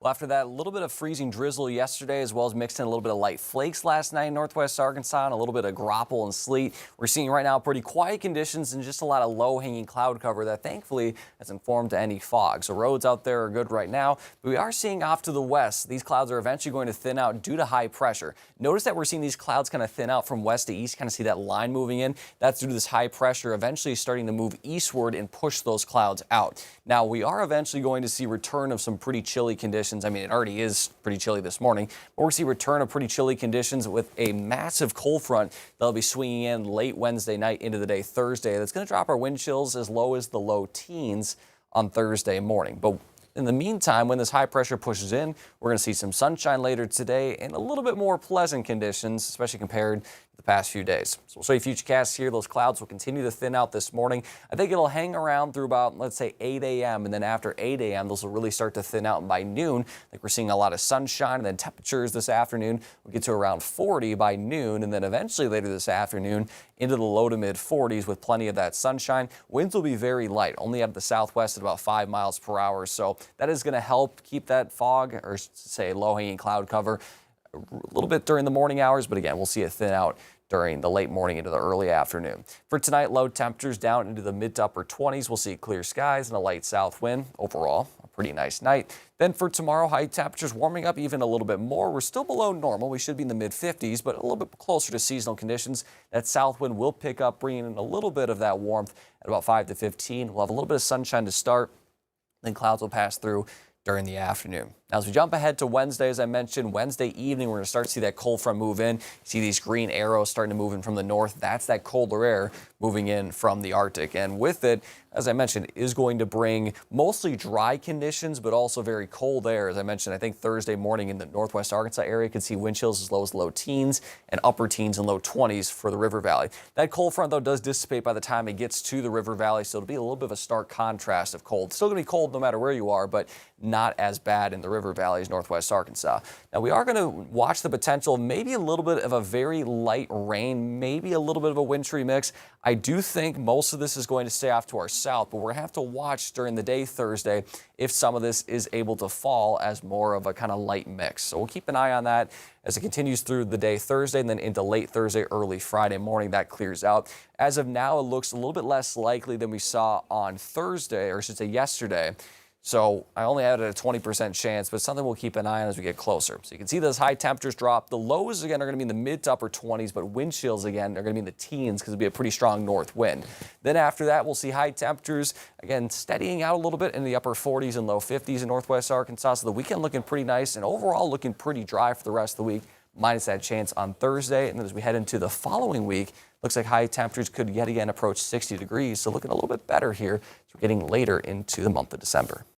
Well, after that, a little bit of freezing drizzle yesterday, as well as mixed in a little bit of light flakes last night in northwest Arkansas, and a little bit of graupel and sleet. We're seeing right now pretty quiet conditions and just a lot of low-hanging cloud cover that thankfully has informed any fog. So roads out there are good right now, but we are seeing off to the west, these clouds are eventually going to thin out due to high pressure. Notice that we're seeing these clouds kind of thin out from west to east, kind of see that line moving in. That's due to this high pressure eventually starting to move eastward and push those clouds out. Now, we are eventually going to see return of some pretty chilly conditions. I mean, it already is pretty chilly this morning, but we're going to see return of pretty chilly conditions with a massive cold front that'll be swinging in late Wednesday night into the day Thursday. That's going to drop our wind chills as low as the low teens on Thursday morning. But in the meantime, when this high pressure pushes in, we're going to see some sunshine later today and a little bit more pleasant conditions, especially compared to the past few days. So we'll show you futurecasts here. Those clouds will continue to thin out this morning. I think it'll hang around through about, let's say, 8 a.m. And then after 8 a.m., those will really start to thin out. And by noon, I think we're seeing a lot of sunshine. And then temperatures this afternoon will get to around 40 by noon. And then eventually later this afternoon into the low to mid 40s with plenty of that sunshine. Winds will be very light, only out of the southwest at about 5 miles per hour. So that is going to help keep that fog, or say low-hanging cloud cover, a little bit during the morning hours, but again, we'll see it thin out during the late morning into the early afternoon. For tonight, low temperatures down into the mid to upper 20s. We'll see clear skies and a light south wind. Overall, a pretty nice night. Then for tomorrow, high temperatures warming up even a little bit more. We're still below normal. We should be in the mid 50s, but a little bit closer to seasonal conditions. That south wind will pick up, bringing in a little bit of that warmth at about 5 to 15. We'll have a little bit of sunshine to start. Then clouds will pass through during the afternoon. Now, as we jump ahead to Wednesday, as I mentioned, Wednesday evening, we're going to start to see that cold front move in. See these green arrows starting to move in from the north. That's that colder air moving in from the Arctic. And with it, as I mentioned, is going to bring mostly dry conditions, but also very cold air. As I mentioned, I think Thursday morning in the northwest Arkansas area could see wind chills as low as low teens and upper teens and low 20s for the river valley. That cold front, though, does dissipate by the time it gets to the river valley, so it'll be a little bit of a stark contrast of cold. Still going to be cold no matter where you are, but not as bad in the river valleys, northwest Arkansas. Now, we are going to watch the potential of maybe a little bit of a very light rain, maybe a little bit of a wintry mix. I do think most of this is going to stay off to our south, but we're going to have to watch during the day Thursday if some of this is able to fall as more of a kind of light mix. So we'll keep an eye on that as it continues through the day Thursday and then into late Thursday, early Friday morning. That clears out. As of now, it looks a little bit less likely than we saw on Thursday, or I should say yesterday. So I only added a 20% chance, but something we'll keep an eye on as we get closer. So you can see those high temperatures drop. The lows, again, are going to be in the mid to upper 20s, but wind chills, again, are going to be in the teens because it'll be a pretty strong north wind. Then after that, we'll see high temperatures, again, steadying out a little bit in the upper 40s and low 50s in northwest Arkansas. So the weekend looking pretty nice and overall looking pretty dry for the rest of the week, minus that chance on Thursday. And then as we head into the following week, looks like high temperatures could yet again approach 60 degrees. So looking a little bit better here as we're getting later into the month of December.